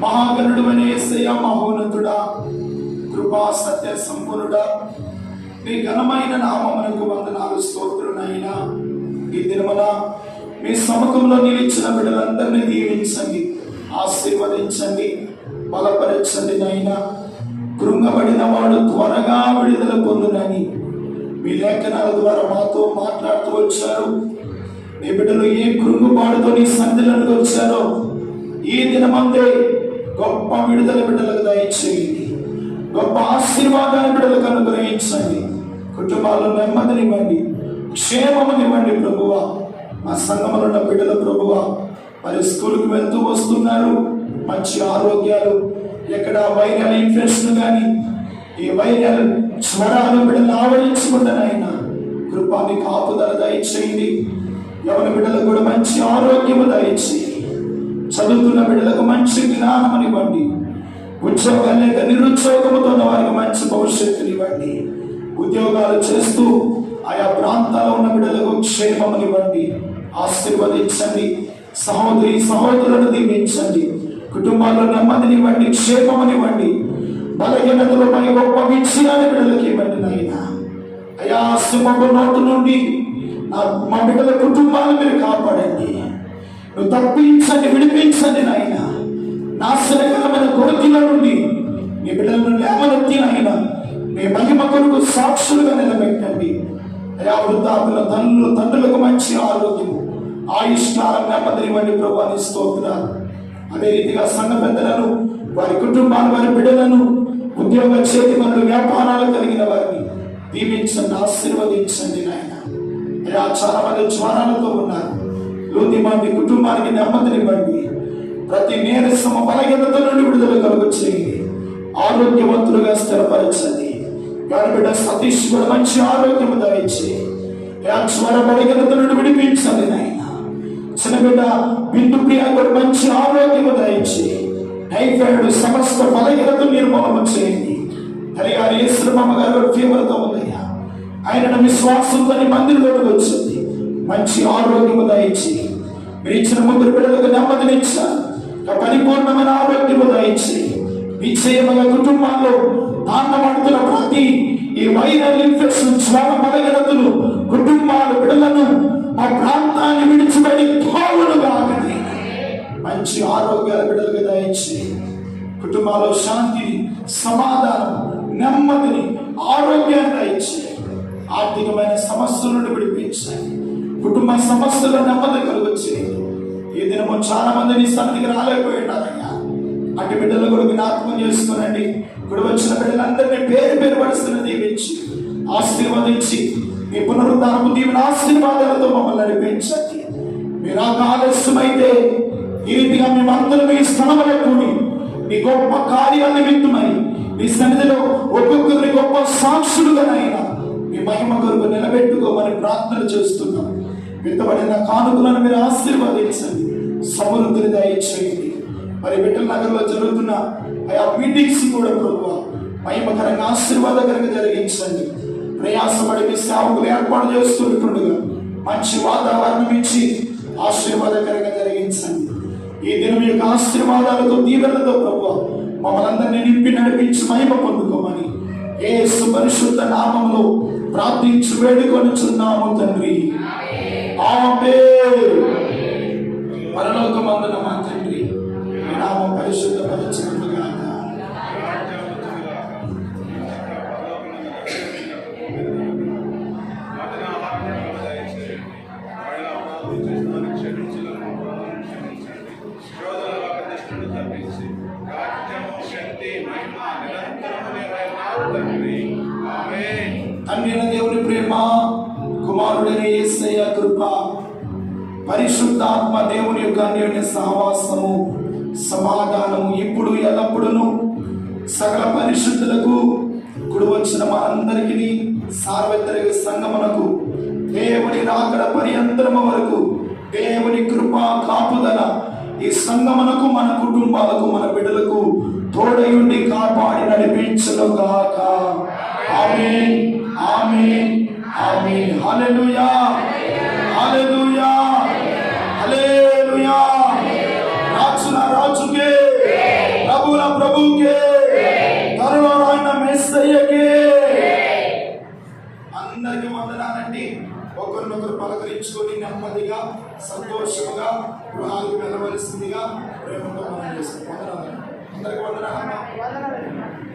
మహాగణుడు అనే యేసయ్య, మహోన్నతుడా, కృపా సత్య సంపూర్ణుడా, నీ ఘనమైన నామమునకు వందనాలు, స్తోత్రులైనా. ఈ దినమున మీ సముఖంలో నిలిచిన బిడ్డలందరినీ దీవించండి, ఆశీర్వదించండి, బలపరచండి నైనా. కృంగబడిన వాడు త్వరగా విడుదల పొందునని మీ లేఖనాల ద్వారా మాతో మాట్లాడుతూ వచ్చారు. నీ బిడ్డలు ఏ కృంగుబాటుతో నీ సన్నిధిలోకి వచ్చారో ఈ దినమందే గొప్ప విడుదల బిడ్డలకు దయచేయండి, గొప్ప ఆశీర్వాదాన్ని బిడ్డలకు అనుగ్రహించండి. కుటుంబాల్లో నెమ్మదినివ్వండి, క్షేమమునివ్వండి ప్రభువా. మా సంఘంలో ఉన్న బిడ్డల ప్రభువా, మరి స్కూల్కి వెళ్తూ వస్తున్నారు, మంచి ఆరోగ్యాలు, ఎక్కడ వైరల్ ఇన్ఫెక్షన్ కానీ ఈ వైరల్ జ్వరాలు బిడ్డలు ఆవరించుకుంటానైనా కృపాన్ని కాపుదల దయచేయండి. ఎవరి బిడ్డలకు కూడా మంచి ఆరోగ్యము దయచేయండి. చదువుతున్న బిడ్డలకు మంచి జ్ఞానమునివ్వండి. ఉద్యోగాలు లేక నిరుద్యోగముతో ఉన్న వారికి మంచి భవిష్యత్తునివ్వండి. ఉద్యోగాలు చేస్తూ ఆయా ప్రాంతాల్లో ఉన్న బిడ్డలకు క్షేమమునివ్వండి, ఆశీర్వదించండి. సహోదరి సహోదరులను దీవించండి. కుటుంబాల్లో నెమ్మదినివ్వండి, క్షేమమునివ్వండి. బలహీనతలో పై గొప్ప విజయాన్ని బిడ్డలకు ఇవ్వండి నాయనా. అయా సింహపు నోటు నుండి మా బిడ్డల కుటుంబాలను మీరు కాపాడండి. నువ్వు తప్పించండి, విడిపించండి నాయన. నాశనకరమైన కోరికల నుండి నీ బిడ్డలను లేవనెత్తి నాయన మీ మహిమ కొరకు సాక్షులుగా నిలబెట్టండి. అయా వృద్ధాపుల తండ్రులకు మంచి ఆరోగ్యము, ఆయుష్కాలం, నెమ్మదినివ్వండి ప్రభువాని స్తోత్రాలు. అదే రీతిగా సంఘ పెద్దలను, వారి కుటుంబాలు, వారి బిడ్డలను, ఉద్యోగ చేతి పనులు, వ్యాపారాలు కలిగిన వారిని దీవించండి, ఆశీర్వదించండి నాయన. అయా చాలా మంది జ్వరాలతో ఉన్నారు, మీ కుటుంబానికి నెమ్మదినివ్వండి. ప్రతి నీరసము, బలహీనత నుండి విడుదల కలుగు చేయండి, ఆరోగ్యవంతులుగా స్థిరపరచండి. వారి బిడ్డ సతీష్ కూడా మంచి ఆరోగ్యము దయచేయండి. జ్వర బలహీనత నుండి విడిపించండి నాయన. చిన్న బిడ్డ బిందు ప్రియ కూడా మంచి ఆరోగ్యము దయచేయండి. టైఫాయిడ్ సమస్త బలహీనత నిర్మూలన చేయండి. తల్లిగారు యేసురమ్మ గారు ఫీవర్తో ఉందయ్యా, ఆయన విశ్వాసంతో మందిరంలోకి వచ్చింది, మంచి ఆరోగ్యము దయచేయండి. మీరు ఇచ్చిన ముగ్గురు బిడ్డలకు నెమ్మదినిచ్చారు, పరిపూర్ణమైన ఆరోగ్యము దయచేయండి. విజయముగా కుటుంబాల్లో దాన్నపడుతున్న ప్రతి ఈ వైరల్ ఇన్ఫెక్షన్, జ్వర బలహీనతలు కుటుంబాలు, బిడ్డలను మా ప్రాంతాన్ని విడిచిపెట్టి పోవులుగా మంచి ఆరోగ్యాల బిడ్డలుగా దయచేయండి. కుటుంబాల్లో శాంతిని, సమాధానం, నెమ్మదిని, ఆరోగ్యాన్ని దయచేయండి. ఆర్థికమైన సమస్యల నుండి విడిపించండి. కుటుంబ సమస్యల నెమ్మది కలుగొచ్చేయండి. ఈ దినము చాలా మంది నీ సన్నిధికి రాలేకపోయినారయ్యా, అటు బిడ్డలు కూడా జ్ఞాపకం చేసుకోనండి. ఇప్పుడు వచ్చిన బిడ్డలందరినీ పేరు పేరు పడుస్తున్న దీవించి ఆశీర్వదించి మీ పునరుద్ధారపు దీవెన ఆశీర్వాదాలతో మమ్మల్ని నడిపించండి. మీరు ఆలస్యమైతే ఈ రీతిగా మేమందరం మీ స్థలములో కూడి మీ గొప్ప కార్యాల నిమిత్తమై మీ సన్నిధిలో ఒక్కొక్కరిని గొప్ప సాక్షులుగానైనా మీ మహిమ కొరకు నిలబెట్టుకోమని ప్రార్థన చేస్తున్నాం. విత్తబడిన కానుకలను మీరు ఆశీర్వదించండి, సమృద్ధిని దయచేయండి. మరి బిడ్డల నగరంలో జరుగుతున్న ఆయా మీటింగ్స్ కూడా ప్రభువా మహిమకరంగా, ఆశీర్వాదకరంగా జరిగించండి. ప్రయాసపడి మీ సేవకులు ఏర్పాటు చేస్తుండగా మంచి వాతావరణం ఇచ్చి ఆశీర్వాదకరంగా జరిగించండి. ఈ దినం యొక్క ఆశీర్వాదాలతో, దీవెనలతో ప్రభువా మమ్మల్ని అందరినీ నింపి నడిపించి మహిమ పొందుకోమని యేసు పరిశుద్ధ నామములో ప్రార్థించి వేడుకొనుచున్నాము తండ్రి, ఆమేన్. పరలోకమందున మా తండ్రి, మీ నామం పరిశుద్ధపరచబడుగాక. తండ్రి దేవుని ప్రేమ, కుమారుడైన యేసయ్య కృప, పరిశుద్ధాత్మ దేవుని యొక్క అన్యోన్య సహవాసము, సమాధానము ఇప్పుడు ఎల్లప్పుడూ సకల పరిశుద్ధులకు కుడి వచ్చిన మా అందరికీ సార్వత్రిక సంగమునకు దేవుని రాకడ పర్యంతరము వరకు దేవుని కృప కాపుదల ఈ సంగమునకు, మన కుటుంబాలకు, మన బిడ్డలకు తోడయుండి కాపాడి నడిపించును గాక. ఆమేన్, ఆమేన్, ఆమేన్. హల్లెలూయా, హల్లెలూయా, హల్లెలూయా. రాజుల రాజుకే ఒకరినొకరు పలకరించుకొని నెమ్మదిగా సంతోషముగా గృహాలకు వెళ్ళవలసిందిగా ప్రేమతో మనం చేస్తాం. వందనాలు అందరికీ వందనాలు.